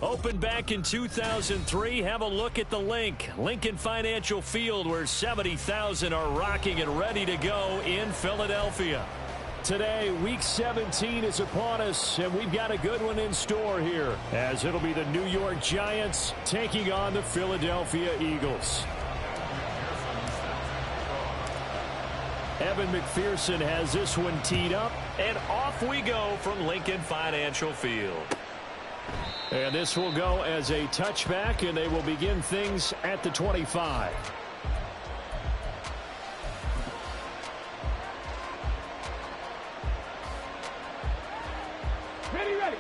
Opened back in 2003, have a look at the link. Lincoln Financial Field, where 70,000 are rocking and ready to go in Philadelphia. Today, Week 17 is upon us, and we've got a good one in store here, as it'll be the New York Giants taking on the Philadelphia Eagles. Evan McPherson has this one teed up, and off we go from Lincoln Financial Field. And this will go as a touchback, and they will begin things at the 25. Ready.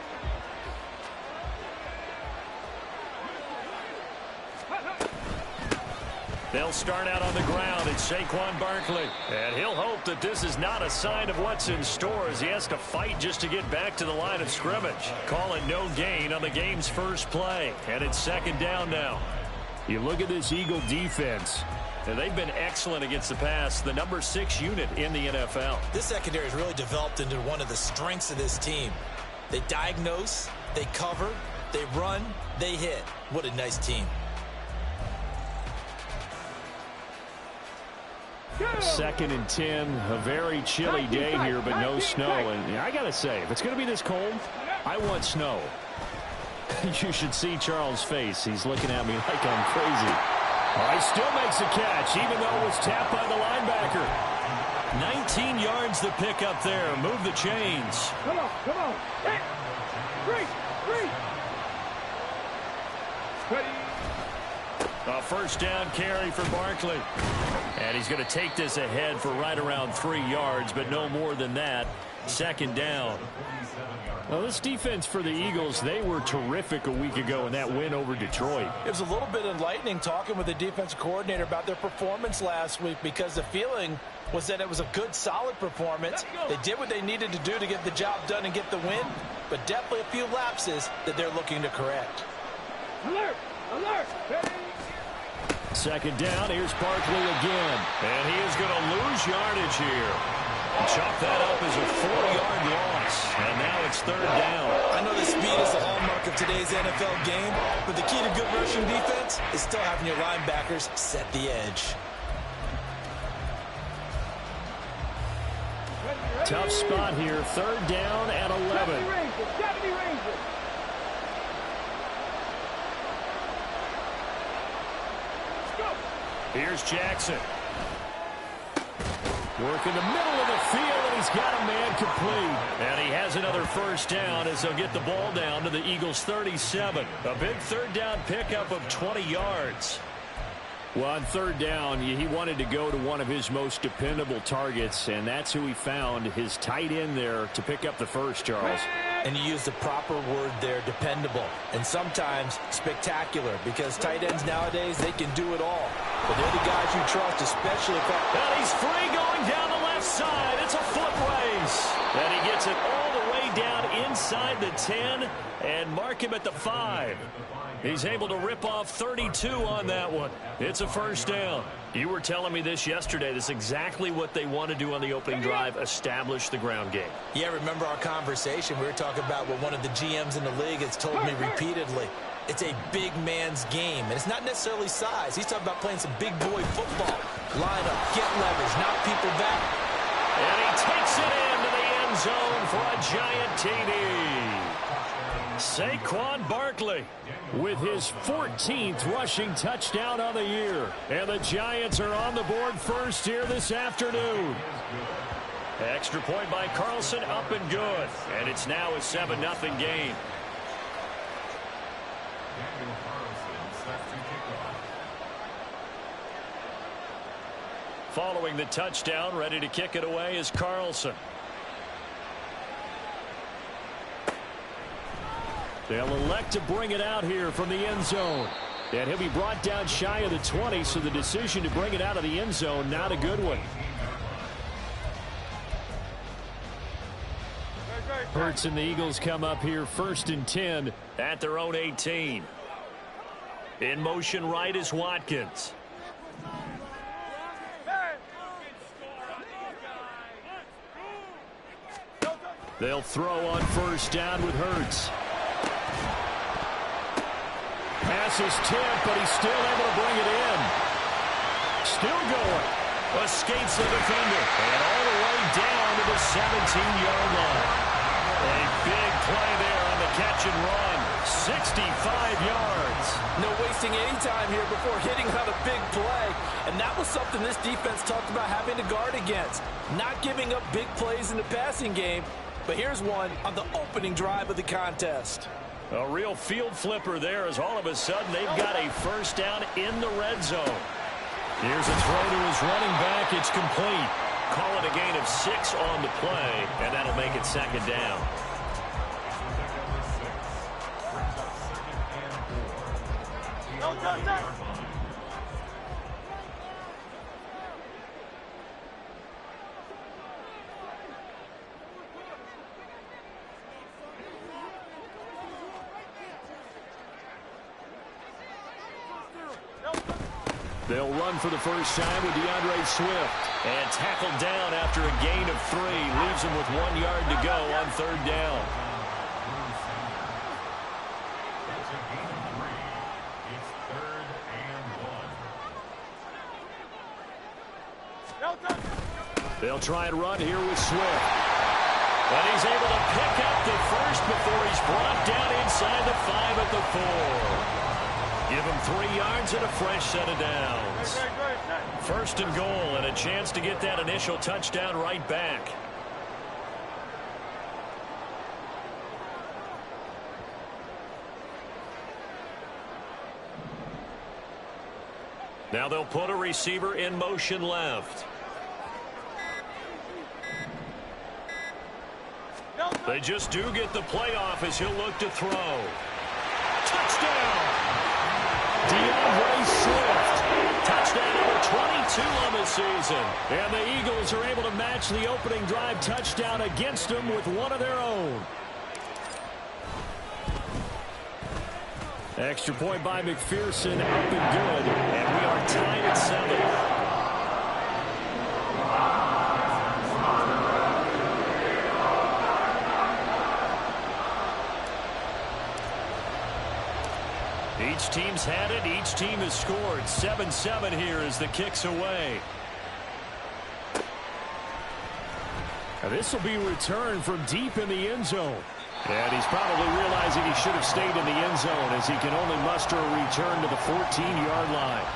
They'll start out on the ground. It's Saquon Barkley. And he'll hope that this is not a sign of what's in store, as he has to fight just to get back to the line of scrimmage. Call it no gain on the game's first play. And it's second down now. You look at this Eagle defense. And they've been excellent against the pass, the number 6 unit in the NFL. This secondary has really developed into one of the strengths of this team. They diagnose, they cover, they run, they hit. What a nice team. Second and 10, a very chilly day here, but no snow. And I got to say, if it's going to be this cold, I want snow. You should see Charles' face. He's looking at me like I'm crazy. He still makes a catch, even though it was tapped by the linebacker. 19 yards to pick up there. Move the chains. Come on. Three. Ready. A first down carry for Barkley. And he's going to take this ahead for right around 3 yards, but no more than that. Second down. Well, this defense for the Eagles, they were terrific a week ago in that win over Detroit. It was a little bit enlightening talking with the defensive coordinator about their performance last week, because the feeling was that it was a good, solid performance. They did what they needed to do to get the job done and get the win, but definitely a few lapses that they're looking to correct. Alert! Ready. Second down, here's Barkley again. And he is going to lose yardage here. Chalk that up as a 4-yard loss. And now it's third down. I know that speed is the hallmark of today's NFL game, but the key to good rushing defense is still having your linebackers set the edge. Tough spot here, third down at 11. 70 Rangers. Here's Jackson. Work in the middle of the field, and he's got a man complete. And he has another first down as they'll get the ball down to the Eagles' 37. A big third down pickup of 20 yards. Well, on third down, he wanted to go to one of his most dependable targets, and that's who he found, his tight end there, to pick up the first, Charles. And you use the proper word there, dependable, and sometimes spectacular, because tight ends nowadays, they can do it all. But they're the guys you trust, especially if... And he's free going down the left side. It's a foot race. And he gets it all the way down inside the 10 and mark him at the 5. He's able to rip off 32 on that one. It's a first down. You were telling me this yesterday. This is exactly what they want to do on the opening drive, establish the ground game. Yeah, remember our conversation? We were talking about what one of the GMs in the league has told me repeatedly. It's a big man's game, and it's not necessarily size. He's talking about playing some big boy football. Line up, get leverage, knock people back. And he takes it into the end zone for a giant TD. Saquon Barkley with his 14th rushing touchdown on the year. And the Giants are on the board first here this afternoon. Extra point by Carlson, up and good. And it's now a 7-0 game. Following the touchdown, ready to kick it away is Carlson. They'll elect to bring it out here from the end zone. And he'll be brought down shy of the 20, so the decision to bring it out of the end zone, not a good one. Hurts and the Eagles come up here first and 10 at their own 18. In motion right is Watkins. They'll throw on first down with Hurts. Pass is tipped, but he's still able to bring it in. Still going. Escapes the defender. And all the way down to the 17-yard line. A big play there on the catch and run. 65 yards. No wasting any time here before hitting on a big play. And that was something this defense talked about having to guard against. Not giving up big plays in the passing game. But here's one on the opening drive of the contest. A real field flipper there as all of a sudden they've got a first down in the red zone. Here's a throw to his running back. It's complete. Call it a gain of 6 on the play, and that'll make it second down. They'll run for the first time with DeAndre Swift. And tackled down after a gain of 3. Leaves him with 1 yard to go on third down. They'll try and run here with Swift. And he's able to pick up the first before he's brought down inside the 5 at the 4. Give him 3 yards and a fresh set of downs. First and goal and a chance to get that initial touchdown right back. Now they'll put a receiver in motion left. They just do get the playoff as he'll look to throw. Touchdown! DeAndre Swift. Touchdown number 22 on the season. And the Eagles are able to match the opening drive touchdown against them with one of their own. Extra point by McPherson, up and good. And we are tied at 7. Each team's had it. Each team has scored. 7-7 here as the kick's away. Now this will be returned from deep in the end zone. And he's probably realizing he should have stayed in the end zone as he can only muster a return to the 14-yard line.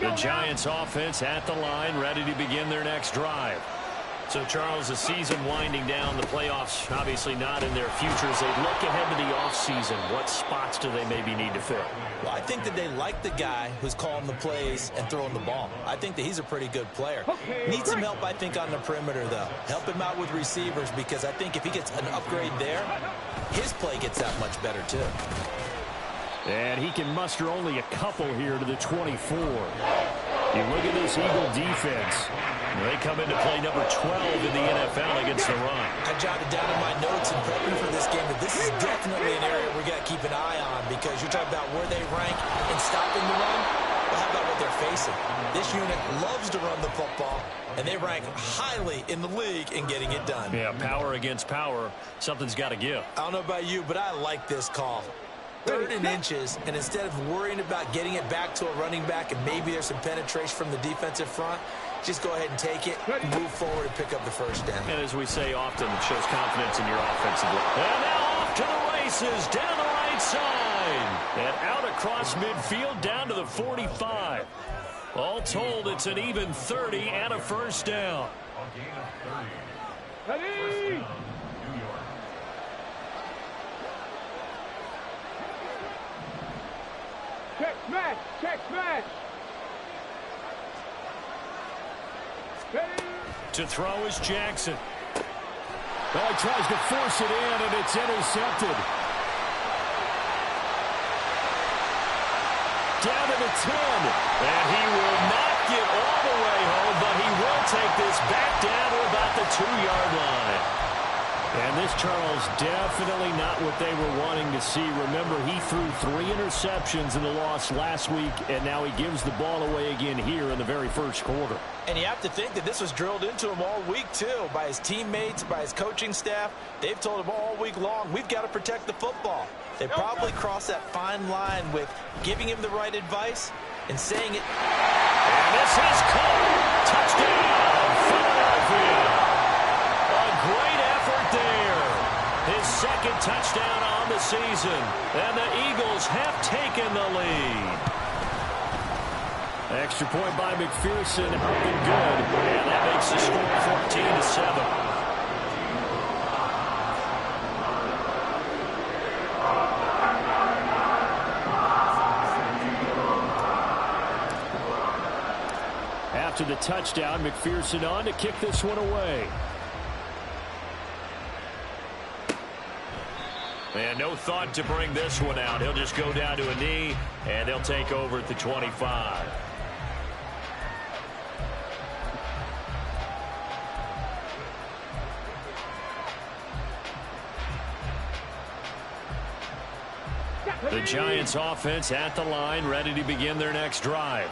The Giants offense at the line, ready to begin their next drive. So, Charles, the season winding down, the playoffs obviously not in their future. As they look ahead to the offseason, what spots do they maybe need to fill? Well, I think that they like the guy who's calling the plays and throwing the ball. I think that he's a pretty good player. Needs some help, I think, on the perimeter, though. Help him out with receivers because I think if he gets an upgrade there, his play gets that much better, too. And he can muster only a couple here to the 24. You look at this Eagle defense. They come into play number 12 in the NFL against the run. I jotted down in my notes in prepping for this game that this is definitely an area we got to keep an eye on because you're talking about where they rank in stopping the run. Well, how about what they're facing? This unit loves to run the football, and they rank highly in the league in getting it done. Yeah, power against power. Something's got to give. I don't know about you, but I like this call. 3rd and inches, and instead of worrying about getting it back to a running back and maybe there's some penetration from the defensive front, just go ahead and take it, move forward, and pick up the first down. And as we say often, it shows confidence in your offensive line. And now off to the races, down the right side. And out across midfield, down to the 45. All told, it's an even 30 and a first down. Ready? Check smash! Check smash! Ready? To throw is Jackson. Well, he tries to force it in, and it's intercepted. Down to the 10. And he will not get all the way home, but he will take this back down to about the 2-yard line. And this, Charles, definitely not what they were wanting to see. Remember, he threw 3 interceptions in the loss last week, and now he gives the ball away again here in the very first quarter. And you have to think that this was drilled into him all week, too, by his teammates, by his coaching staff. They've told him all week long, we've got to protect the football. They probably crossed that fine line with giving him the right advice and saying it. And this is caught. Touchdown, Philadelphia. A great effort there. His second touchdown on the season. And the Eagles have taken the lead. Extra point by McPherson, up and good. And that makes the score 14-7. After the touchdown, McPherson on to kick this one away. And no thought to bring this one out. He'll just go down to a knee, and they'll take over at the 25. The Giants offense at the line, ready to begin their next drive.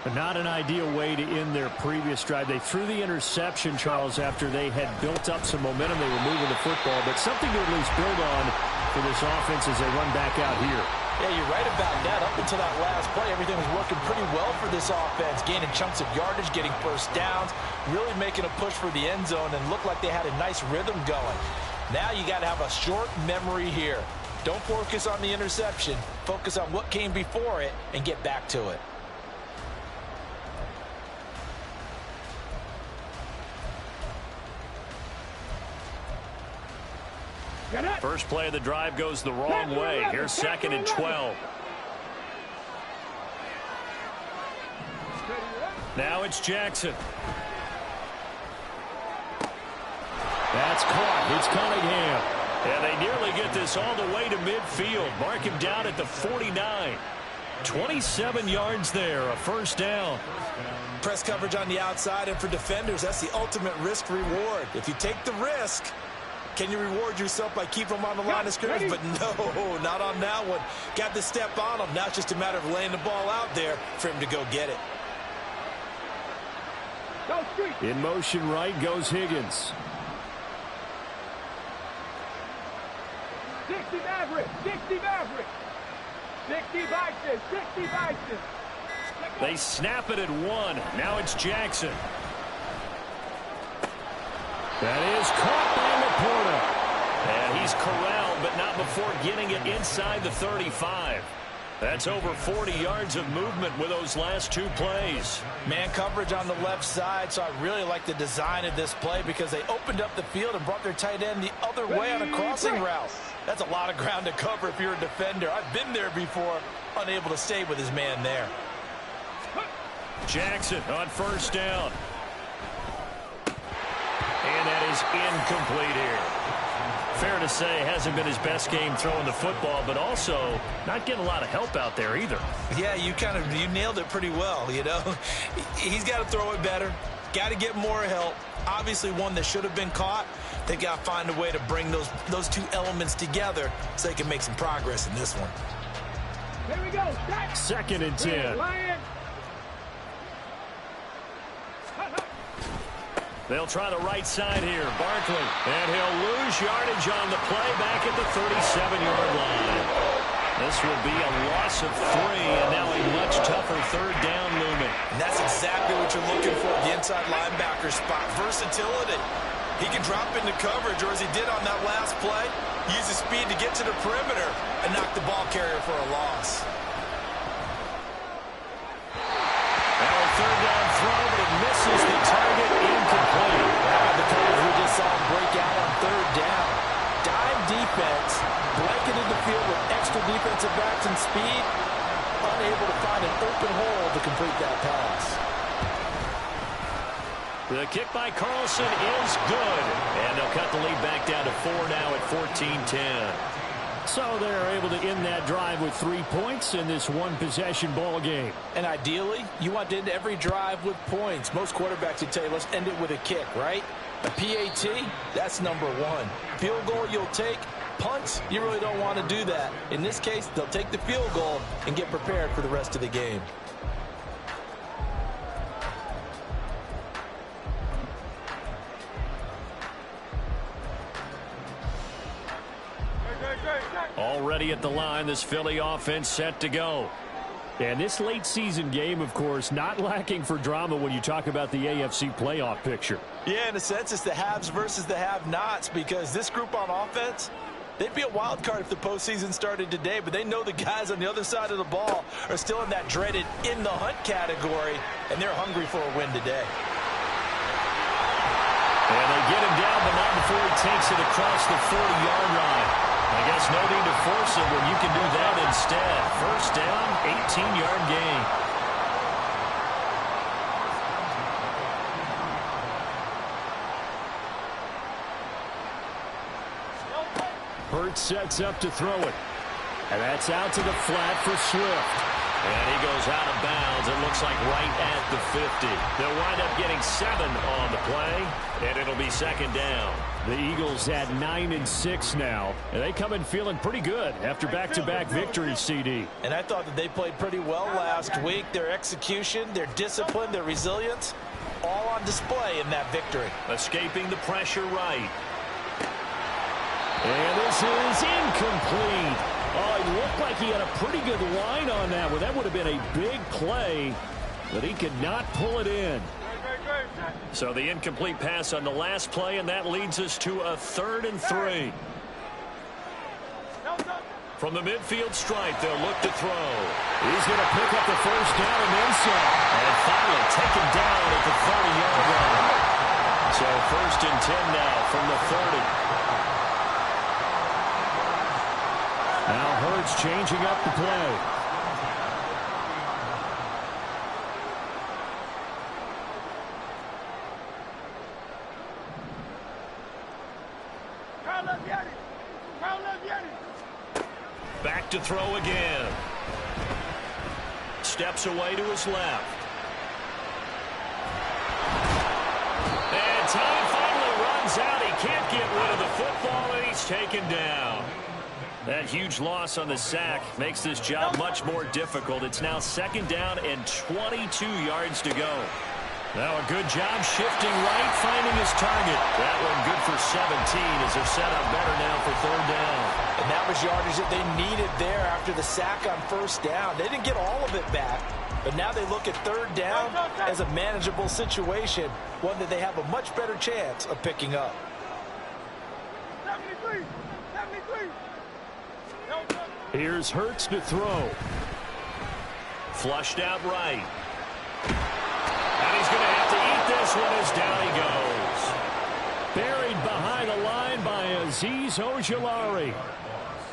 But not an ideal way to end their previous drive. They threw the interception, Charles, after they had built up some momentum. They were moving the football, but something to at least build on for this offense as they run back out here. Yeah, you're right about that. Up until that last play, everything was working pretty well for this offense, gaining chunks of yardage, getting first downs, really making a push for the end zone, and looked like they had a nice rhythm going. Now you got to have a short memory here. Don't focus on the interception. Focus on what came before it and get back to it. First play of the drive goes the wrong way. Here's 2nd and 12. Now it's Jackson. That's caught. It's Cunningham. And they nearly get this all the way to midfield. Mark him down at the 49. 27 yards there, a first down. Press coverage on the outside, and for defenders, that's the ultimate risk reward. If you take the risk, can you reward yourself by keeping them on the line of scrimmage? But no, not on that one. Got to step on them. Now it's just a matter of laying the ball out there for him to go get it. In motion right goes Higgins. 60 Maverick, 60 Maverick. 60 Bison, 60 Bison. They snap it at 1. Now it's Jackson. That is caught by Laporta. And he's corralled, but not before getting it inside the 35. That's over 40 yards of movement with those last 2 plays. Man coverage on the left side, so I really like the design of this play because they opened up the field and brought their tight end the other way on a crossing route. That's a lot of ground to cover if you're a defender. I've been there before, unable to stay with his man there. Jackson on first down. And that is incomplete here. Fair to say, hasn't been his best game throwing the football, but also not getting a lot of help out there either. Yeah, you nailed it pretty well, you know. He's got to throw it better. Got to get more help. Obviously one that should have been caught. They got to find a way to bring those 2 elements together so they can make some progress in this one. Here we go. 2nd and 10. They'll try the right side here. Barkley. And he'll lose yardage on the play back at the 37-yard line. This will be a loss of 3, and now a much tougher 3rd down looming. And that's exactly what you're looking for, the inside linebacker spot. Versatility. He can drop into coverage, or as he did on that last play, use his speed to get to the perimeter and knock the ball carrier for a loss. Now a 3rd down throw, but it misses the target, incomplete. The coverage we just saw him break out on 3rd down. Dime defense, blanketed the field with extra defensive backs and speed, unable to find an open hole to complete that pass. The kick by Carlson is good. And they'll cut the lead back down to 4 now at 14-10. So they're able to end that drive with 3 points in this one-possession ball game. And ideally, you want to end every drive with points. Most quarterbacks would tell you, let's end it with a kick, right? A PAT, that's number one. Field goal you'll take. Punts, you really don't want to do that. In this case, they'll take the field goal and get prepared for the rest of the game. Already at the line, this Philly offense set to go. And this late season game, of course, not lacking for drama when you talk about the AFC playoff picture. Yeah, in a sense, it's the haves versus the have-nots, because this group on offense, they'd be a wild card if the postseason started today, but they know the guys on the other side of the ball are still in that dreaded in-the-hunt category, and they're hungry for a win today. And they get him down, but not before he takes it across the 40-yard line. I guess no need to force it when you can do that instead. First down, 18-yard gain. Hurts sets up to throw it. And that's out to the flat for Swift. And he goes out of bounds. It looks like right at the 50. They'll wind up getting 7 on the play, and it'll be second down. The Eagles at 9-6 now, and they come in feeling pretty good after back-to-back victories, CD. And I thought that they played pretty well last week. Their execution, their discipline, their resilience, all on display in that victory. Escaping the pressure right. And this is incomplete. Oh, it looked like he had a pretty good line on that one. That would have been a big play, but he could not pull it in. So the incomplete pass on the last play, and that leads us to a 3rd and 3. From the midfield stripe, they'll look to throw. He's going to pick up the first down and then some. And finally taken down at the 30-yard line. So 1st and 10 now from the 30. Now Hurts changing up the play. Back to throw again. Steps away to his left. And time finally runs out. He can't get rid of the football, and he's taken down. That huge loss on the sack makes this job much more difficult. It's now 2nd down and 22 yards to go. Now a good job shifting right, finding his target. That one good for 17 as they're set up better now for 3rd down. And that was yardage that they needed there after the sack on 1st down. They didn't get all of it back, but now they look at 3rd down as a manageable situation, one that they have a much better chance of picking up. 73. Here's Hurts to throw. Flushed out right. And he's going to have to eat this one as down he goes. Buried behind the line by Azeez Ojulari.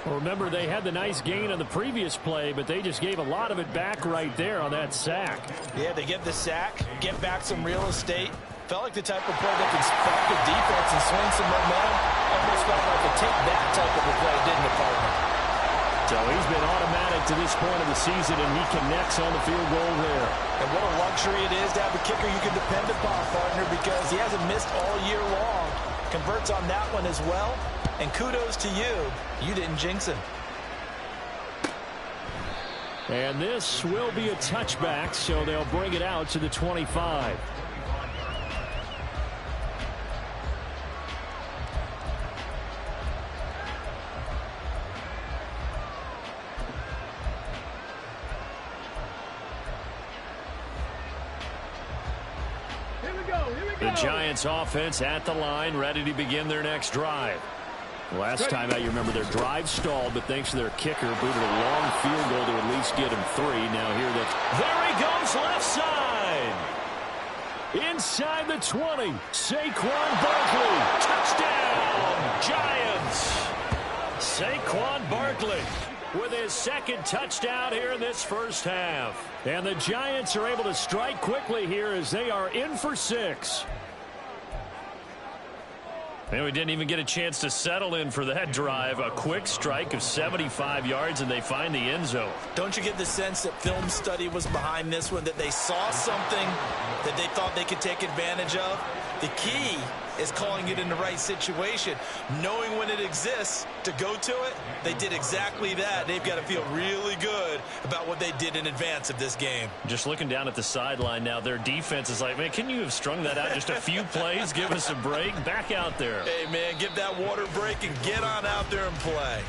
Remember, they had the nice gain on the previous play, but they just gave a lot of it back right there on that sack. Yeah, they get the sack, get back some real estate. Felt like the type of play that can spark the defense and swing some momentum. Almost felt like a take-that type of a play, didn't it, partner? So he's been automatic to this point of the season, and he connects on the field goal there. And what a luxury it is to have a kicker you can depend upon, partner, because he hasn't missed all year long. Converts on that one as well. And kudos to you. You didn't jinx him. And this will be a touchback, so they'll bring it out to the 25. The Giants offense at the line, ready to begin their next drive. Last time out, you remember their drive stalled, but thanks to their kicker, booted a long field goal to at least get him 3. Now here there he goes left side. Inside the 20, Saquon Barkley. Touchdown, Giants. Saquon Barkley with his 2nd touchdown here in this first half. And the Giants are able to strike quickly here as they are in for 6. And we didn't even get a chance to settle in for that drive. A quick strike of 75 yards, and they find the end zone. Don't you get the sense that film study was behind this one, that they saw something that they thought they could take advantage of? The key is calling it in the right situation, knowing when it exists to go to it. They did exactly that. They've got to feel really good about what they did in advance of this game. Just looking down at the sideline now, their defense is like, man, can you have strung that out just a few plays? Give us a break. Back out there. Hey, man, give that water break and get on out there and play.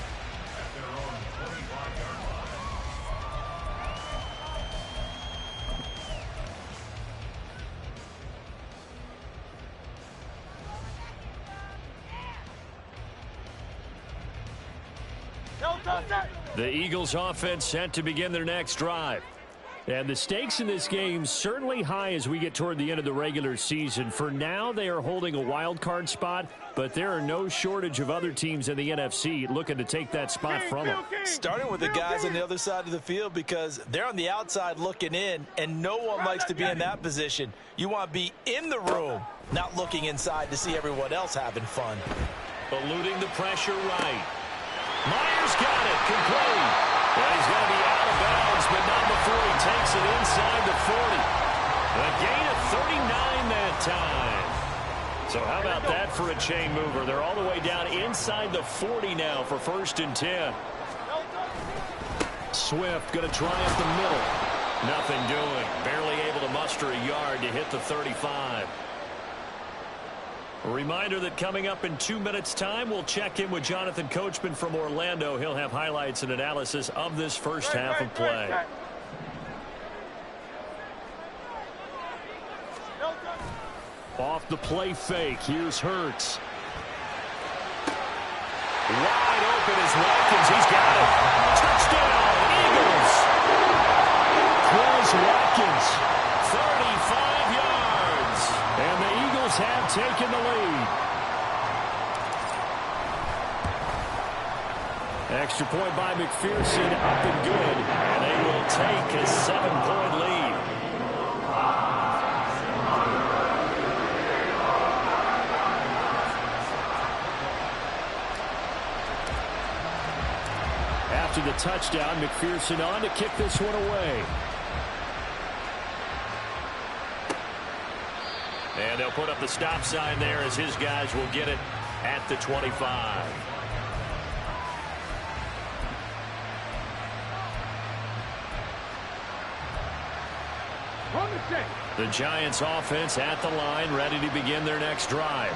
The Eagles offense set to begin their next drive. And the stakes in this game certainly high as we get toward the end of the regular season. For now, they are holding a wild card spot, but there are no shortage of other teams in the NFC looking to take that spot from them. Starting with the guys on the other side of the field because they're on the outside looking in, and no one likes to be in that position. You want to be in the room, not looking inside to see everyone else having fun. Eluding the pressure right. Myers got it, complete. Well, he's going to be out of bounds, but not before he takes it inside the 40. A gain of 39 that time. So how about that for a chain mover? They're all the way down inside the 40 now for 1st and 10. Swift going to try up the middle. Nothing doing. Barely able to muster a yard to hit the 35. A reminder that coming up in 2 minutes' time, we'll check in with Jonathan Coachman from Orlando. He'll have highlights and analysis of this first half of play. Off the play fake. Here's Hurts. Wide open is Watkins. He's got it. Touchdown, Eagles. Chris Watkins. 35 yards. And the Eagles have taken the lead. Extra point by McPherson, up and good. And they will take a 7-point lead. After the touchdown, McPherson on to kick this one away. And they'll put up the stop sign there as his guys will get it at the 25. The Giants offense at the line, ready to begin their next drive.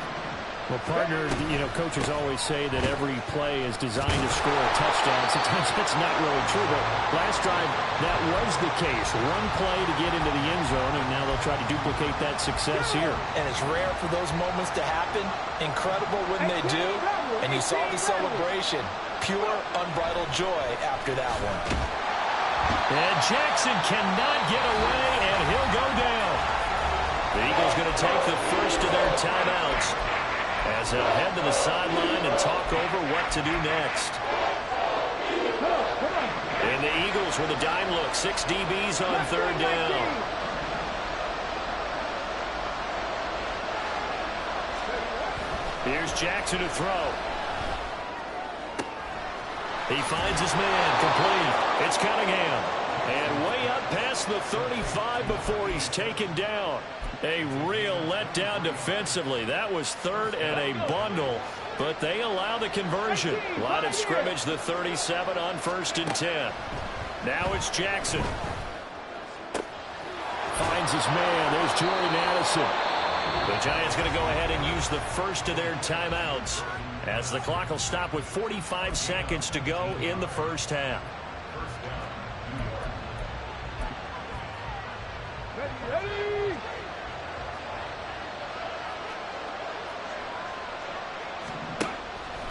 Well, partner, coaches always say that every play is designed to score a touchdown. Sometimes that's not really true, but last drive, that was the case. One play to get into the end zone, and now they'll try to duplicate that success here. And it's rare for those moments to happen. Incredible when they do. And you saw the celebration. Pure, unbridled joy after that one. And Jackson cannot get away, and he'll go down. The Eagles going to take the first of their timeouts as they'll head to the sideline and talk over what to do next. And the Eagles with a dime look. 6 DBs on 3rd down. Here's Jackson to throw. He finds his man, complete. It's Cunningham. And way up past the 35 before he's taken down. A real letdown defensively. That was 3rd and a bundle, but they allow the conversion. Line of scrimmage, the 37 on 1st and 10. Now it's Jackson. Finds his man. There's Jordan Addison. The Giants going to go ahead and use the first of their timeouts as the clock will stop with 45 seconds to go in the first half.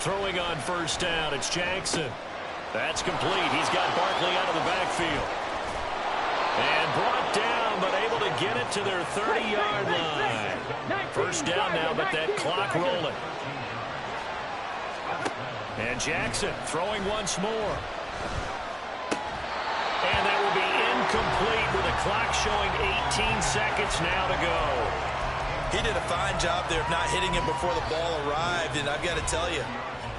Throwing on 1st down, it's Jackson. That's complete. He's got Barkley out of the backfield. And brought down, but able to get it to their 30-yard line. 1st down now, but that clock rolling. And Jackson throwing once more. And that will be incomplete with the clock showing 18 seconds now to go. He did a fine job there of not hitting him before the ball arrived, and I've got to tell you,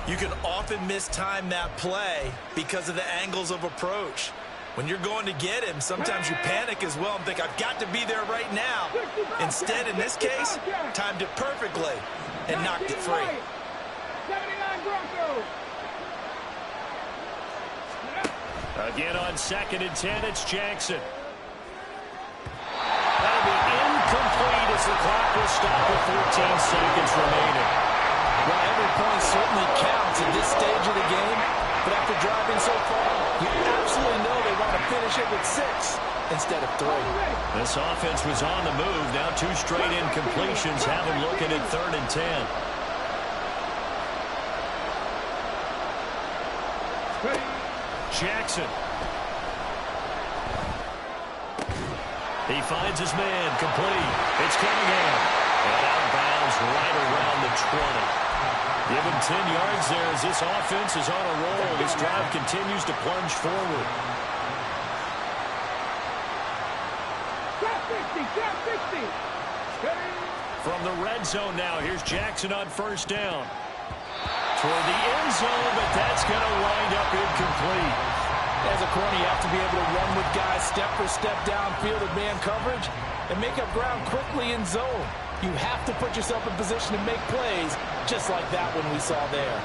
you can often mistime that play because of the angles of approach. When you're going to get him, sometimes you panic as well and think, I've got to be there right now. Instead, in this case, timed it perfectly and knocked it free. 79 Broncos. Again on 2nd and 10, it's Jackson. That'll be incomplete as the clock will stop with 14 seconds remaining. Well, every point certainly counts at this stage of the game, but after driving so far, you absolutely know they want to finish it with 6 instead of 3. This offense was on the move. Now 2 straight incompletions have them looking at 3rd and 10. Jackson. He finds his man, complete. It's Cunningham. And out of bounds right around the 20. Give him 10 yards there as this offense is on a roll. This drive continues to plunge forward. Top 60. From the red zone now, here's Jackson on 1st down. Toward the end zone, but that's going to wind up incomplete. As a corner, you have to be able to run with guys step for step downfield in man coverage and make up ground quickly in zone. You have to put yourself in position to make plays, just like that one we saw there.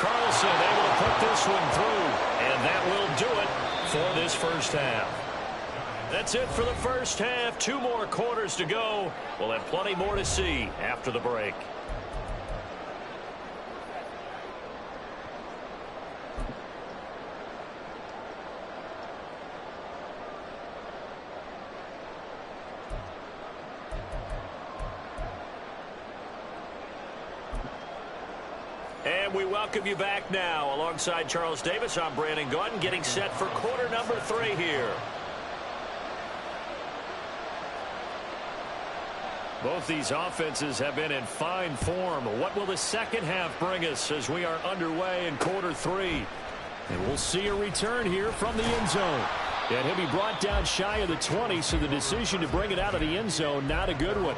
Carlson able to put this one through, and that will do it for this first half. That's it for the first half. 2 more quarters to go. We'll have plenty more to see after the break. And we welcome you back now. Alongside Charles Davis, I'm Brandon Gaudin, getting set for quarter number 3 here. Both these offenses have been in fine form. What will the second half bring us as we are underway in quarter 3? And we'll see a return here from the end zone. And he'll be brought down shy of the 20, so the decision to bring it out of the end zone, not a good one.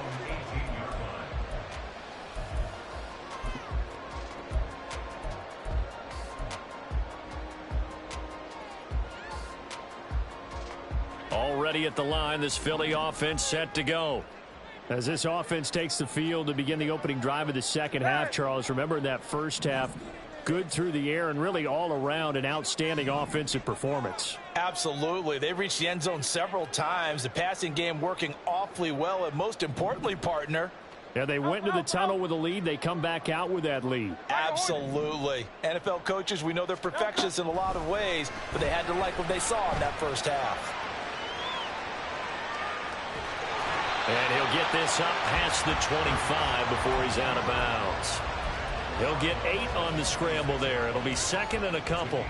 Already at the line, this Philly offense set to go. As this offense takes the field to begin the opening drive of the second half, Charles, remember in that first half, good through the air and really all around an outstanding offensive performance. Absolutely. They reached the end zone several times. The passing game working awfully well, and most importantly, partner, yeah, they went into the tunnel with a lead. They come back out with that lead. Absolutely. NFL coaches, we know they're perfectionists in a lot of ways, but they had to like what they saw in that first half. And he'll get this up past the 25 before he's out of bounds. He'll get 8 on the scramble there. It'll be 2nd and a couple.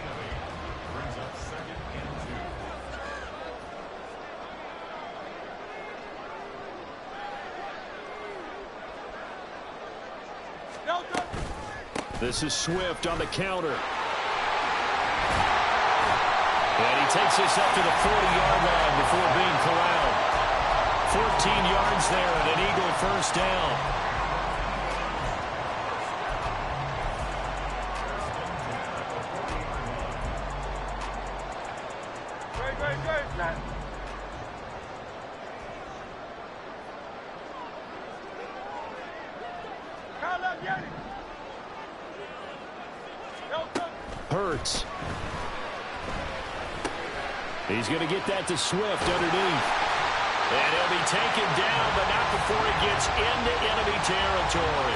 This is Swift on the counter. And he takes this up to the 40-yard line before being corralled. 14 yards there and an Eagle first down. Hurts. He's going to get that to Swift underneath. And he'll be taken down, but not before he gets into enemy territory.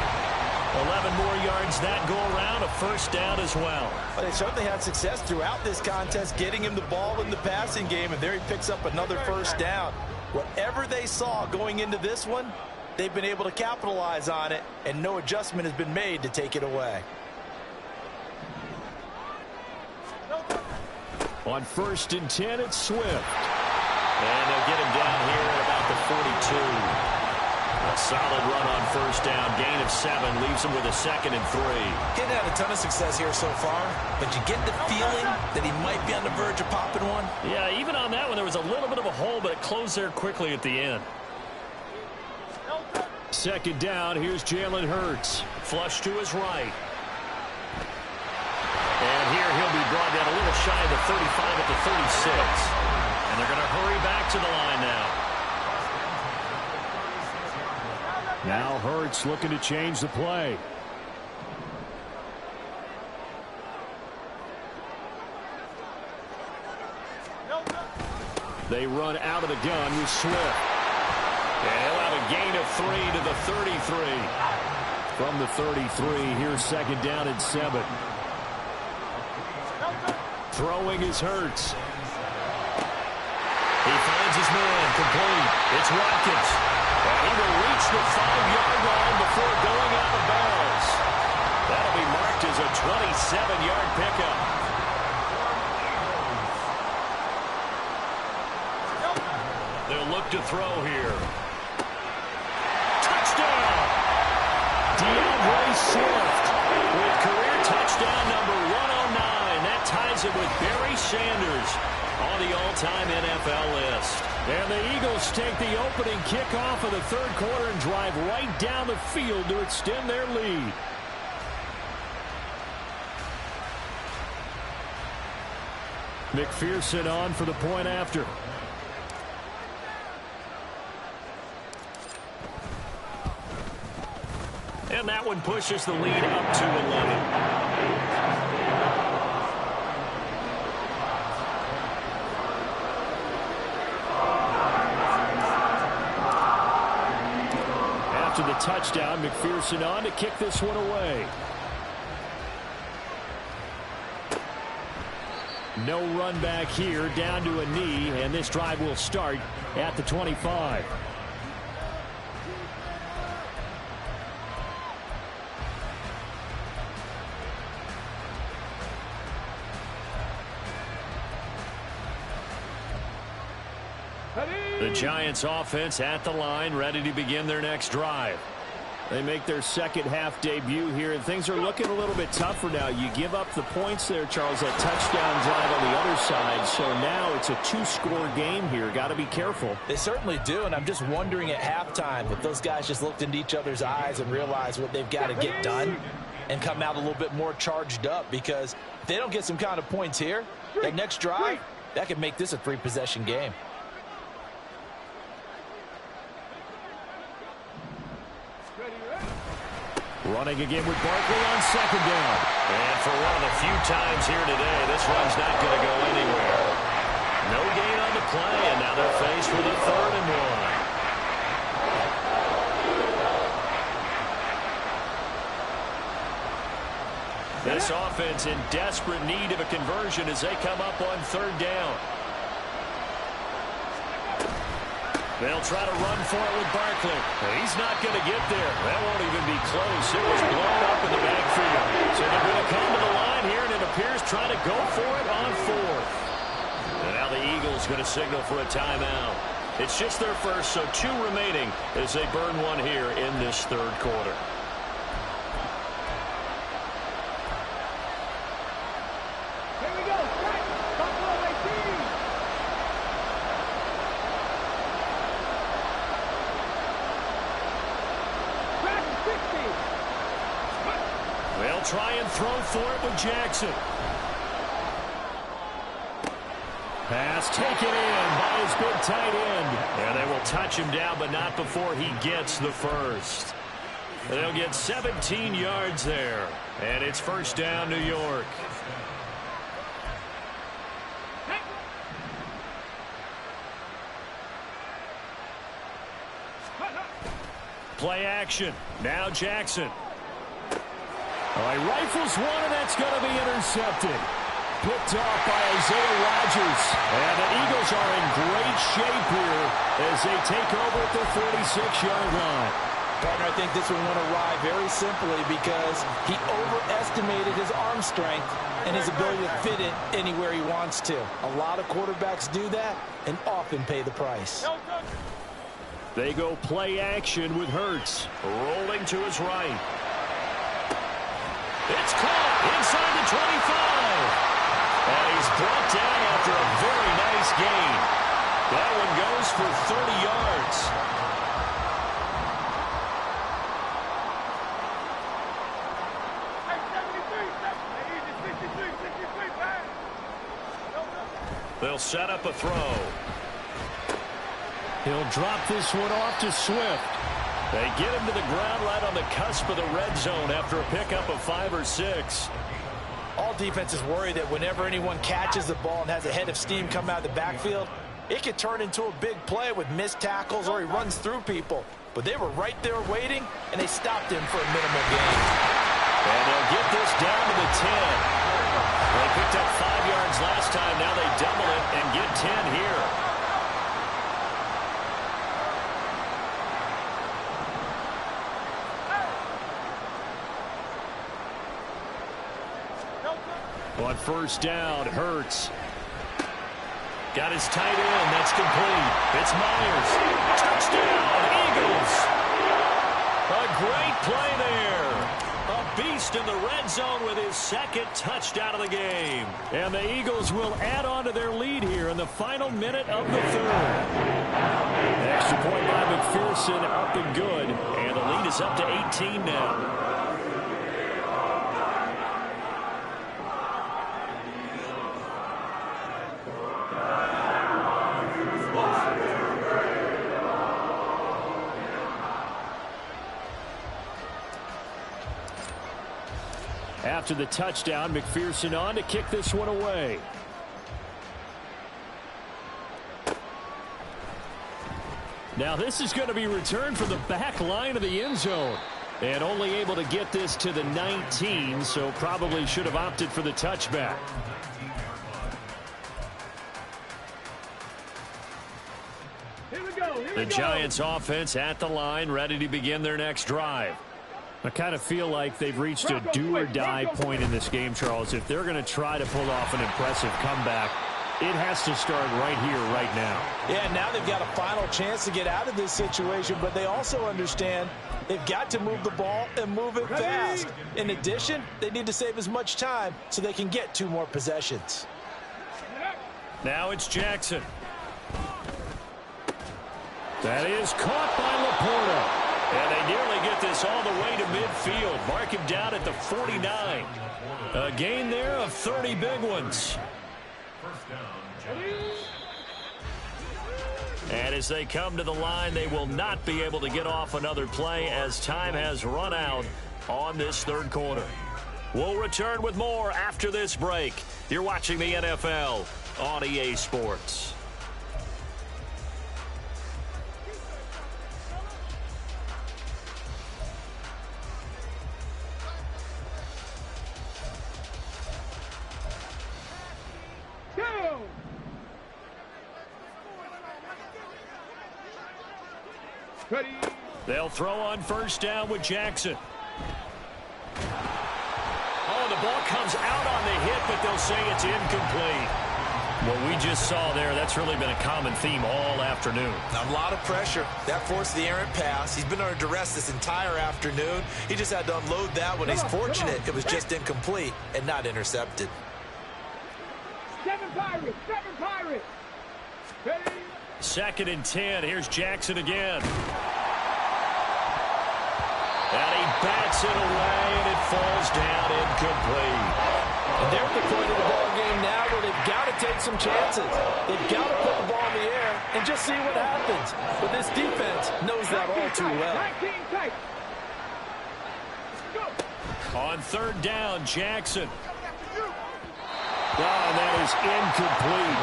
11 more yards that go around, a first down as well. Well, they certainly had success throughout this contest, getting him the ball in the passing game, and there he picks up another first down. Whatever they saw going into this one, they've been able to capitalize on it, and no adjustment has been made to take it away. On 1st and 10, it's Swift. And they'll get him down here at about the 42. A solid run on first down. Gain of 7 leaves him with a 2nd and 3. He hadn't had a ton of success here so far, but you get the feeling that he might be on the verge of popping one. Yeah, even on that one, there was a little bit of a hole, but it closed there quickly at the end. 2nd down, here's Jalen Hurts. Flush to his right. And here he'll be brought down a little shy of the 35 at the 36. And they're going to hurry back to the line now. Now Hurts looking to change the play. They run out of the gun with Swift. And he'll have a gain of 3 to the 33. From the 33, here's second down and 7. Throwing is Hurts. He finds his man, complete. It's Watkins. And he will reach the 5-yard line before going out of bounds. That'll be marked as a 27-yard pickup. They'll look to throw here. Touchdown! DeAndre Swift with career touchdown number 109. That ties it with Barry Sanders on the all-time NFL list. And the Eagles take the opening kickoff of the third quarter and drive right down the field to extend their lead. McPherson on for the point after. And that one pushes the lead up to 11. After the touchdown, McPherson on to kick this one away. No run back here, down to a knee, and this drive will start at the 25. The Giants offense at the line, ready to begin their next drive. They make their second half debut here, and things are looking a little bit tougher now. You give up the points there, Charles, that touchdown drive on the other side. So now it's a 2-score game here. Got to be careful. They certainly do, and I'm just wondering at halftime if those guys just looked into each other's eyes and realized what they've got to get done and come out a little bit more charged up, because if they don't get some kind of points here, that next drive, that could make this a 3-possession game. Running again with Barkley on second down. And for one of the few times here today, this run's not going to go anywhere. No gain on the play, and now they're faced with a 3rd and 1. This offense in desperate need of a conversion as they come up on 3rd down. They'll try to run for it with Barkley. He's not going to get there. That won't even be close. It was blown up in the backfield. So they're going to come to the line here, and it appears trying to go for it on 4th. And now the Eagles going to signal for a timeout. It's just their first, so 2 remaining as they burn one here in this third quarter. They'll try and throw for it with Jackson. Pass taken in by his big tight end. And they will touch him down, but not before he gets the first. They'll get 17 yards there. And it's first down, New York. Play action. Now Jackson. All right, rifles one, and that's going to be intercepted. Picked off by Isaiah Rodgers. And the Eagles are in great shape here as they take over at the 46-yard line. Partner, I think this one went awry very simply because he overestimated his arm strength and his ability to fit it anywhere he wants to. A lot of quarterbacks do that and often pay the price. They go play action with Hurts. Rolling to his right. It's caught inside the 25. And he's brought down after a very nice gain. That one goes for 30 yards. They'll set up a throw. He'll drop this one off to Swift. They get him to the ground right on the cusp of the red zone after a pickup of 5 or 6. All defenses worry that whenever anyone catches the ball and has a head of steam come out of the backfield, it could turn into a big play with missed tackles or he runs through people. But they were right there waiting, and they stopped him for a minimal gain. And they'll get this down to the 10. They picked up 5 yards last time. Now they double it and get 10 here. On first down, Hurts. Got his tight end. That's complete. It's Myers. Touchdown, Eagles. A great play there. A beast in the red zone with his second touchdown of the game. And the Eagles will add on to their lead here in the final minute of the third. Extra point by McPherson, up and good. And the lead is up to 18 now. After the touchdown, McPherson on to kick this one away. Now this is going to be returned from the back line of the end zone. And only able to get this to the 19, so probably should have opted for the touchback. The Giants offense at the line, ready to begin their next drive. I kind of feel like they've reached a do-or-die point in this game, Charles. If they're going to try to pull off an impressive comeback, it has to start right here, right now. Yeah, now they've got a final chance to get out of this situation, but they also understand they've got to move the ball and move it fast. In addition, they need to save as much time so they can get 2 more possessions. Now it's Jackson. That is caught by Laporta. And they nearly get this all the way to midfield. Mark him down at the 49. A gain there of 30 big ones. And as they come to the line, they will not be able to get off another play as time has run out on this third quarter. We'll return with more after this break. You're watching the NFL on EA Sports. They'll throw on first down with Jackson. Oh, the ball comes out on the hit, but they'll say it's incomplete. What we just saw there, that's really been a common theme all afternoon. A lot of pressure. That forced the errant pass. He's been under duress this entire afternoon. He just had to unload that one. He's fortunate it was just incomplete and not intercepted. 7 Pirates! 7 Pirates! Ready? 2nd and 10. Here's Jackson again. And he bats it away, and it falls down incomplete. And they're at the point of the ball game now where they've got to take some chances. They've got to put the ball in the air and just see what happens. But this defense knows that all too well. On 3rd down, Jackson. Oh, and that is incomplete.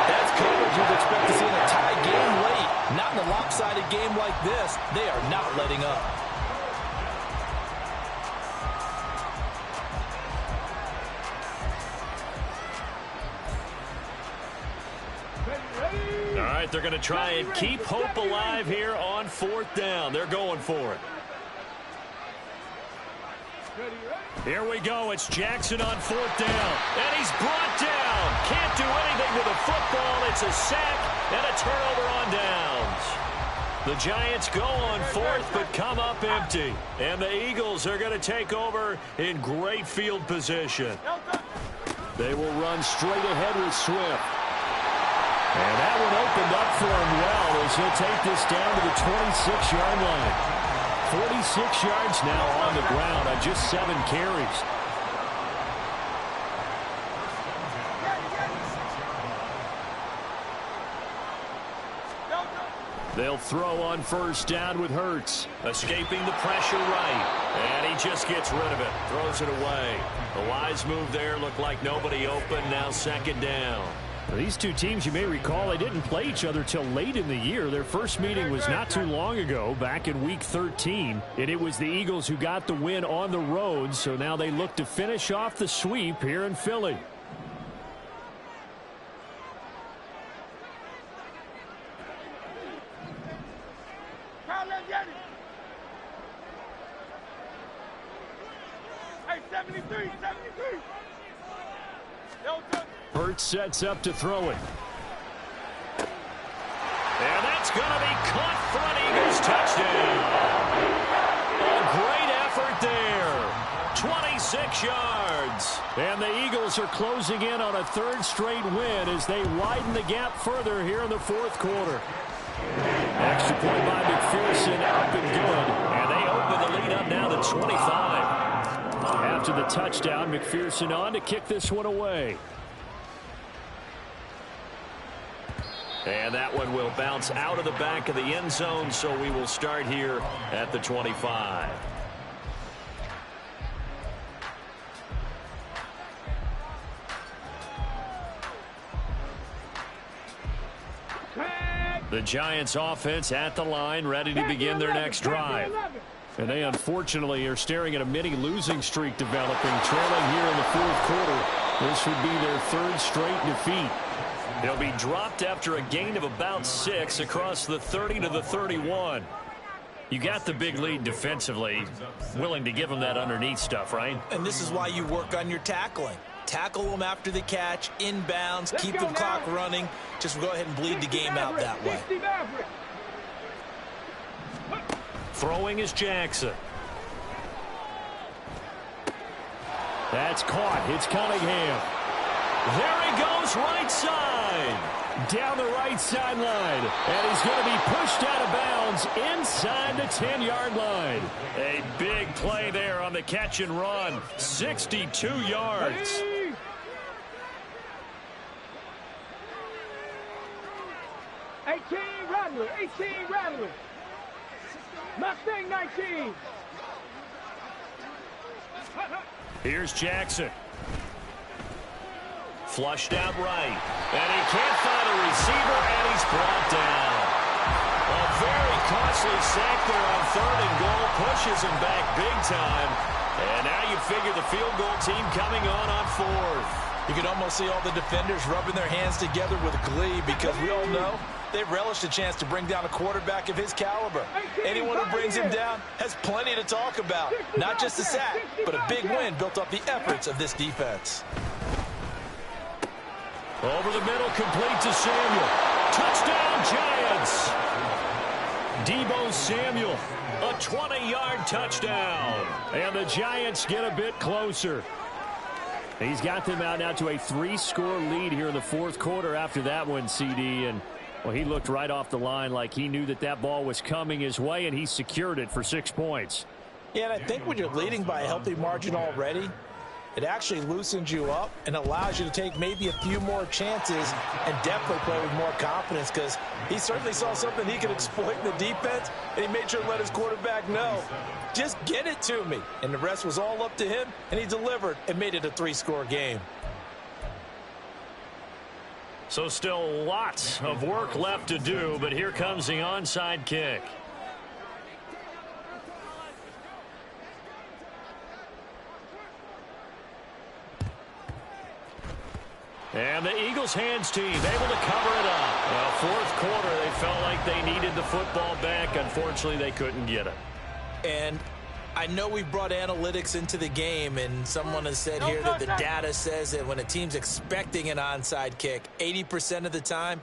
That's coverage you'd expect to see in a tie game late. Not in a lopsided game like this. They are not letting up. All right, they're going to try and keep hope alive here on 4th down. They're going for it. Here we go. It's Jackson on 4th down. And he's brought down. Can't do anything with a football. It's a sack and a turnover on downs. The Giants go on 4th but come up empty. And the Eagles are going to take over in great field position. They will run straight ahead with Swift. And that one opened up for him well as he'll take this down to the 26-yard line. 46 yards now on the ground on just 7 carries. They'll throw on first down with Hurts. Escaping the pressure right. And he just gets rid of it. Throws it away. The wise move there. Looked like nobody open. Now second down. These two teams, you may recall, they didn't play each other till late in the year. Their first meeting was not too long ago, back in Week 13. And it was the Eagles who got the win on the road. So now they look to finish off the sweep here in Philly. Hurts sets up to throw it. And that's going to be caught for an Eagles touchdown. A great effort there. 26 yards. And the Eagles are closing in on a third straight win as they widen the gap further here in the fourth quarter. Extra point by McPherson, up and good. And they open the lead up now to 25. After the touchdown, McPherson on to kick this one away. And that one will bounce out of the back of the end zone, so we will start here at the 25. The Giants offense at the line, ready to begin their next drive. And they unfortunately are staring at a mini losing streak developing, trailing here in the fourth quarter. This would be their third straight defeat. They'll be dropped after a gain of about 6 across the 30 to the 31. You got the big lead defensively. Willing to give them that underneath stuff, right? And this is why you work on your tackling. Tackle them after the catch, inbounds, keep the clock running. Just go ahead and bleed the game out that way. Throwing is Jackson. That's caught. It's Cunningham. There he goes, right side. Down the right sideline. And he's going to be pushed out of bounds inside the 10-yard line. A big play there on the catch and run. 62 yards. 18 Rattler. Mustang 19. Here's Jackson. Flushed out right. And he can't find a receiver, and he's brought down. A very costly sack there on 3rd and goal. Pushes him back big time. And now you figure the field goal team coming on 4th. You can almost see all the defenders rubbing their hands together with glee because we all know they relish a chance to bring down a quarterback of his caliber. Anyone who brings him down has plenty to talk about. Not just a sack, but a big win built off the efforts of this defense. Over the middle, complete to Samuel. Touchdown, Giants. Deebo Samuel, a 20-yard touchdown. And the Giants get a bit closer. He's got them out now to a 3-score lead here in the fourth quarter after that one, CD. And, well, he looked right off the line like he knew that that ball was coming his way, and he secured it for 6 points. Yeah, and I think when you're leading by a healthy margin already, it actually loosens you up and allows you to take maybe a few more chances and definitely play with more confidence because he certainly saw something he could exploit in the defense, and he made sure to let his quarterback know, just get it to me. And the rest was all up to him, and he delivered and made it a 3-score game. So still lots of work left to do, but here comes the onside kick. And the Eagles hands team able to cover it up. Well, fourth quarter, they felt like they needed the football back. Unfortunately, they couldn't get it. And I know we've brought analytics into the game, and someone has said here that the data says that when a team's expecting an onside kick, 80% of the time,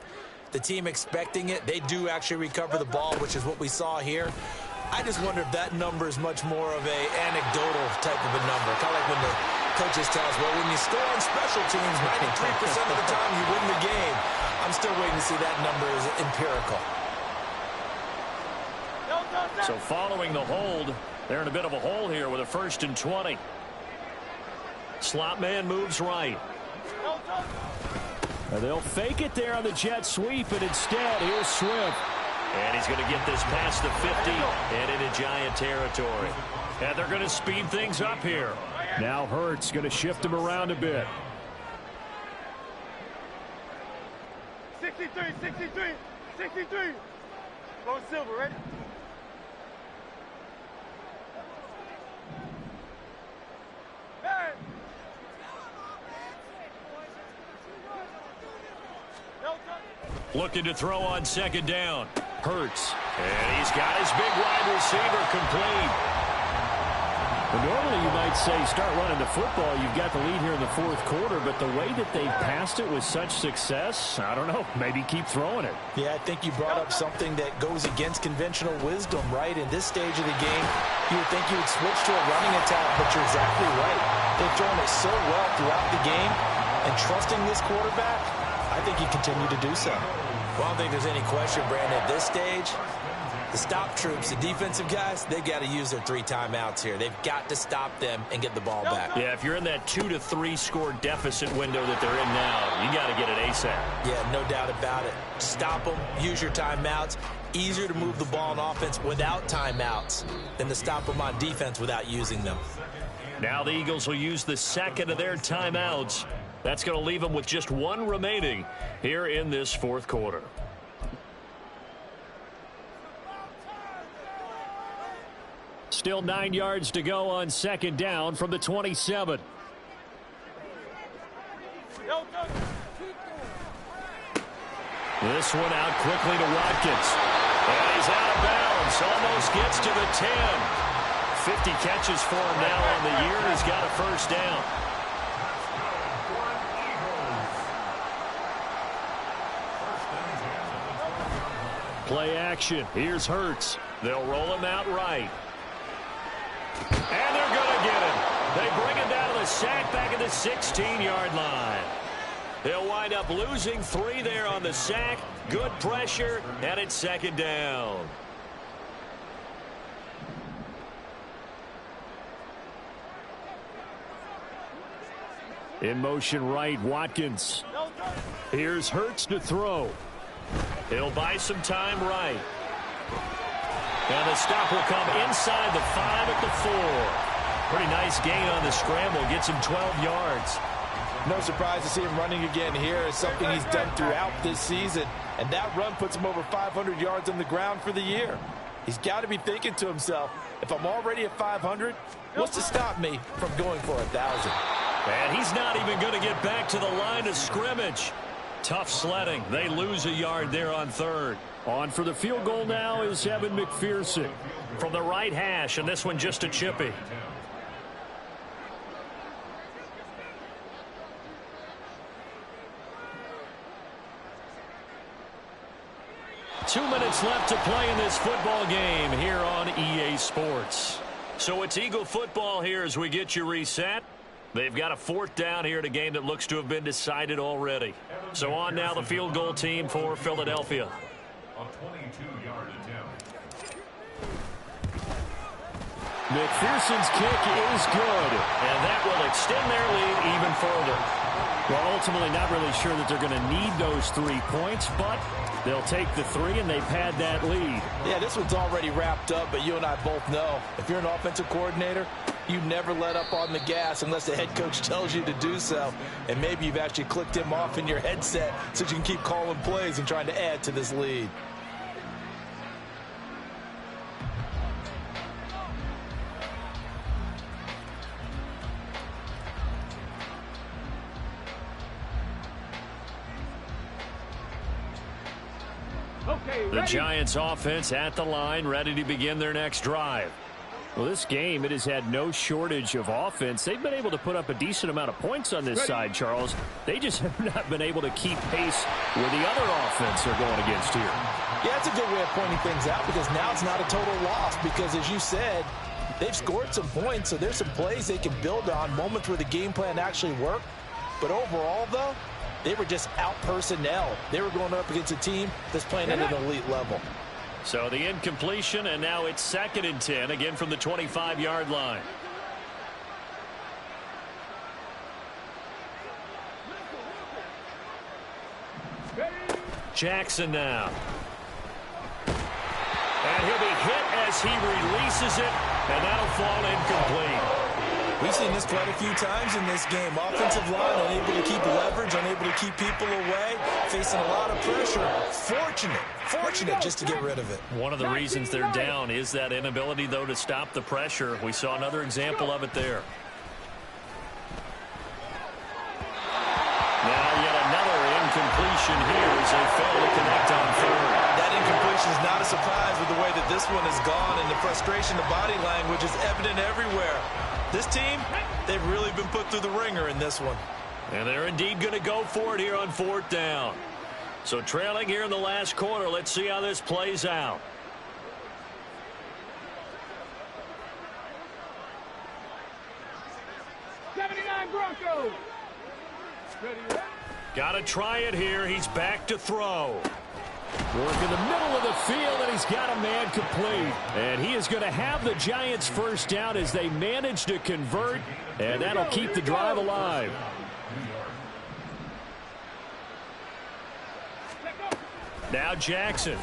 the team expecting it, they do actually recover the ball, which is what we saw here. I just wonder if that number is much more of a anecdotal type of a number. Kind of like when the coaches tell us, well, when you score on special teams, 93% of the time you win the game. I'm still waiting to see that number is empirical. So following the hold, they're in a bit of a hole here with a 1st and 20. Slot man moves right. They'll fake it there on the jet sweep, and instead, here's Swift. And he's going to get this past the 50 and into Giant territory. And they're going to speed things up here. Now Hurts going to shift him around a bit. 63, 63, 63. Go silver, ready? Hey! Looking to throw on second down. Hurts. And he's got his big wide receiver complete. Well, normally you might say start running the football. You've got the lead here in the fourth quarter, but the way that they've passed it with such success, I don't know, maybe keep throwing it. Yeah, I think you brought up something that goes against conventional wisdom, right? In this stage of the game, you would think you would switch to a running attack, but you're exactly right. They've thrown it so well throughout the game, and trusting this quarterback, I think you continue to do so. Well, I don't think there's any question, Brandon, at this stage, the stop troops, the defensive guys, they've got to use their 3 timeouts here. They've got to stop them and get the ball back. Yeah, if you're in that 2 to 3 score deficit window that they're in now, you got to get it ASAP. Yeah, no doubt about it. Stop them, use your timeouts. Easier to move the ball on offense without timeouts than to stop them on defense without using them. Now the Eagles will use the second of their timeouts. That's going to leave them with just 1 remaining here in this fourth quarter. Still 9 yards to go on second down from the 27. This one out quickly to Watkins. And he's out of bounds. Almost gets to the 10. 50 catches for him now on the year. He's got a first down. Play action. Here's Hurts. They'll roll him out right. And they're going to get him. They bring him down to the sack back at the 16-yard line. They'll wind up losing 3 there on the sack. Good pressure, and it's second down. In motion right, Watkins. Here's Hurts to throw. He'll buy some time right. And the stop will come inside the 5 at the 4. Pretty nice gain on the scramble. Gets him 12 yards. No surprise to see him running again here. It's something he's done throughout this season. And that run puts him over 500 yards on the ground for the year. He's got to be thinking to himself, if I'm already at 500, what's to stop me from going for 1,000? And he's not even going to get back to the line of scrimmage. Tough sledding. They lose a yard there on third. On for the field goal now is Evan McPherson. From the right hash, and this one just a chippy. Two minutes left to play in this football game here on EA Sports. So it's Eagle football here as we get you reset. They've got a 4th down here in a game that looks to have been decided already. So on now the field goal team for Philadelphia. A 22-yard attempt. McPherson's kick is good. And that will extend their lead even further. Well, ultimately not really sure that they're going to need those 3 points, but they'll take the 3, and they've had that lead. Yeah, this one's already wrapped up, but you and I both know if you're an offensive coordinator, you never let up on the gas unless the head coach tells you to do so. And maybe you've actually clicked him off in your headset so you can keep calling plays and trying to add to this lead. The Giants offense at the line, ready to begin their next drive. Well, this game, it has had no shortage of offense. They've been able to put up a decent amount of points on this side, Charles. They just have not been able to keep pace with the other offense they're going against here. Yeah, that's a good way of pointing things out because now it's not a total loss because, as you said, they've scored some points, so there's some plays they can build on, moments where the game plan actually worked. But overall, though, they were just out personnel. They were going up against a team that's playing at an elite level. So the incompletion, and now it's 2nd and 10, again from the 25-yard line. Jackson now. And he'll be hit as he releases it, and that'll fall incomplete. We've seen this quite a few times in this game. Offensive line unable to keep leverage, unable to keep people away, facing a lot of pressure. Fortunate just to get rid of it. One of the reasons they're down is that inability, though, to stop the pressure. We saw another example of it there. Now yet another incompletion here as they fail to connect on third. That incompletion is not a surprise with the way that this one has gone, and the frustration, the body language is evident everywhere. This team, they've really been put through the ringer in this one. And they're indeed going to go for it here on fourth down. So trailing here in the last quarter, let's see how this plays out. Broncos. Got to try it here. He's back to throw. Work in the middle of the field, and he's got a man complete. And he is going to have the Giants first down as they manage to convert, and that'll keep the drive alive. Now Jackson.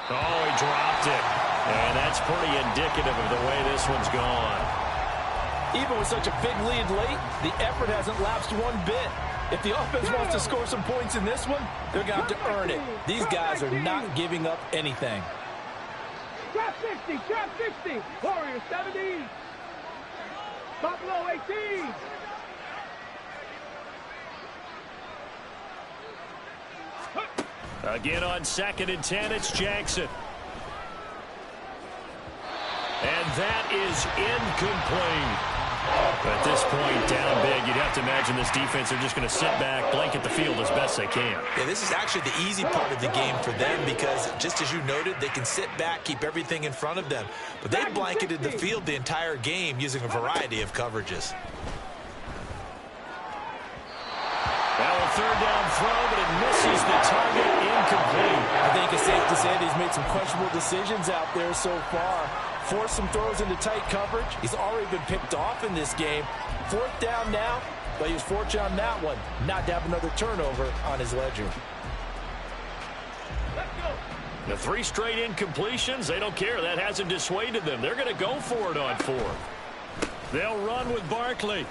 Oh, he dropped it. And that's pretty indicative of the way this one's gone. Even with such a big lead late, the effort hasn't lapsed one bit. If the offense wants to score some points in this one, they're going to have to earn it. These guys are not giving up anything. Trap 60, trap 60. Warriors 70. Buffalo 18. Again on 2nd and 10, it's Jackson. And that is incomplete. At this point, down big, you'd have to imagine this defense are just going to sit back, blanket the field as best they can. Yeah, this is actually the easy part of the game for them because, just as you noted, they can sit back, keep everything in front of them. But they blanketed the field the entire game using a variety of coverages. Now a third down throw, but it misses the target, incomplete. I think it's safe to say that he's made some questionable decisions out there so far. Forced some throws into tight coverage. He's already been picked off in this game. Fourth down now, but he was fortunate on that one not to have another turnover on his ledger. The 3 straight incompletions, they don't care. That hasn't dissuaded them. They're going to go for it on 4th. They'll run with Barkley.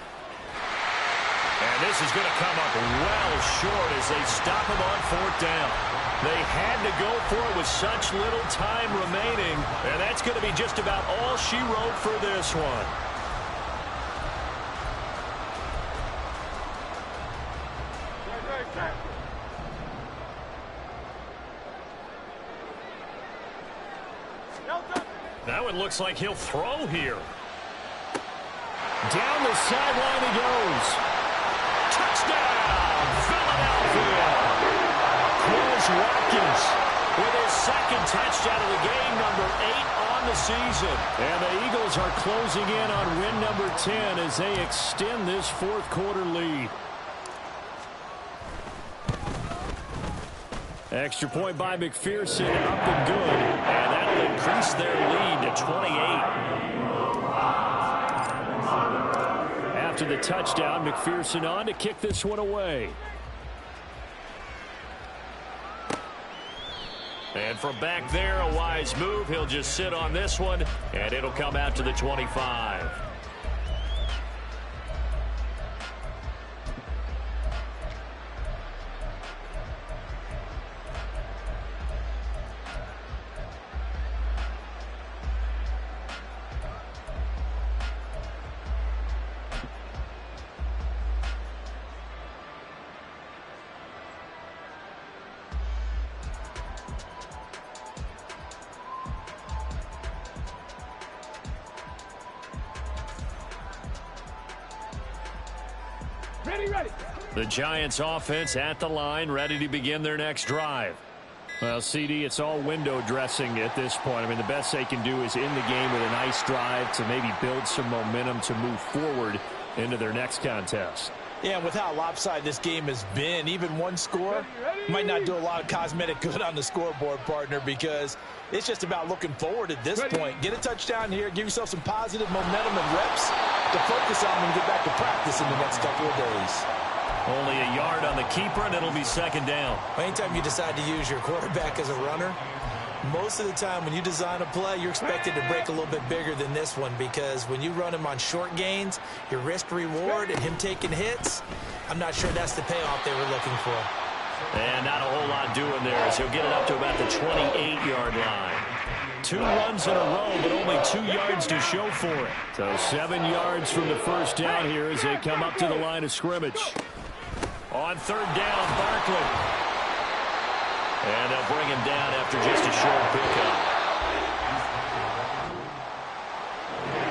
And this is going to come up well short as they stop him on 4th down. They had to go for it with such little time remaining, and that's going to be just about all she wrote for this one. That one looks like he'll throw here. Down the sideline he goes. Touchdown, Philadelphia. Watkins with his 2nd touchdown of the game, number 8 on the season. And the Eagles are closing in on win number 10 as they extend this 4th quarter lead. Extra point by McPherson, up and good. And that'll increase their lead to 28. After the touchdown, McPherson on to kick this one away. And from back there, a wise move. He'll just sit on this one, and it'll come out to the 25. Ready. The Giants offense at the line, ready to begin their next drive. Well, CD, it's all window dressing at this point. I mean, the best they can do is end the game with a nice drive to maybe build some momentum to move forward into their next contest. Yeah, and with how lopsided this game has been, even one score might not do a lot of cosmetic good on the scoreboard, partner, because it's just about looking forward at this point. Get a touchdown here, give yourself some positive momentum and reps to focus on and get back to practice in the next couple of days. Only a yard on the keeper, and it'll be second down. Anytime you decide to use your quarterback as a runner, most of the time when you design a play, you're expected to break a little bit bigger than this one, because when you run him on short gains, your risk-reward and him taking hits, I'm not sure that's the payoff they were looking for. And not a whole lot doing there, as he'll get it up to about the 28-yard line. 2 runs in a row, but only 2 yards to show for it. So 7 yards from the first down here as they come up to the line of scrimmage. On third down, Barkley. And they'll bring him down after just a short pickup.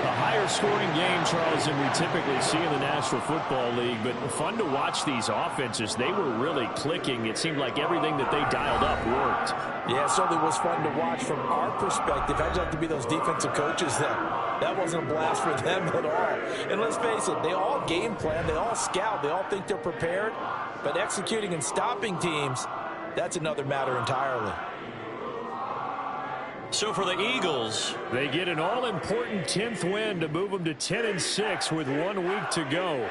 A higher-scoring game, Charles, than we typically see in the National Football League, but fun to watch these offenses. They were really clicking. It seemed like everything that they dialed up worked. Yeah, it certainly was fun to watch from our perspective. I'd like to be those defensive coaches that wasn't a blast for them at all. And let's face it, they all game plan, they all scout, they all think they're prepared, but executing and stopping teams, that's another matter entirely. So for the Eagles, they get an all-important 10th win to move them to 10-6 with 1 week to go.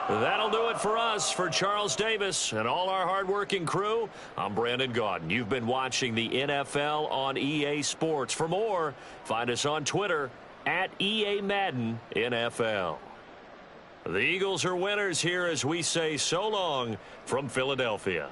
that'll do it for us. For Charles Davis and all our hardworking crew, I'm Brandon Gaudin. You've been watching the NFL on EA Sports. For more, find us on Twitter at EA Madden NFL. The Eagles are winners here as we say so long from Philadelphia.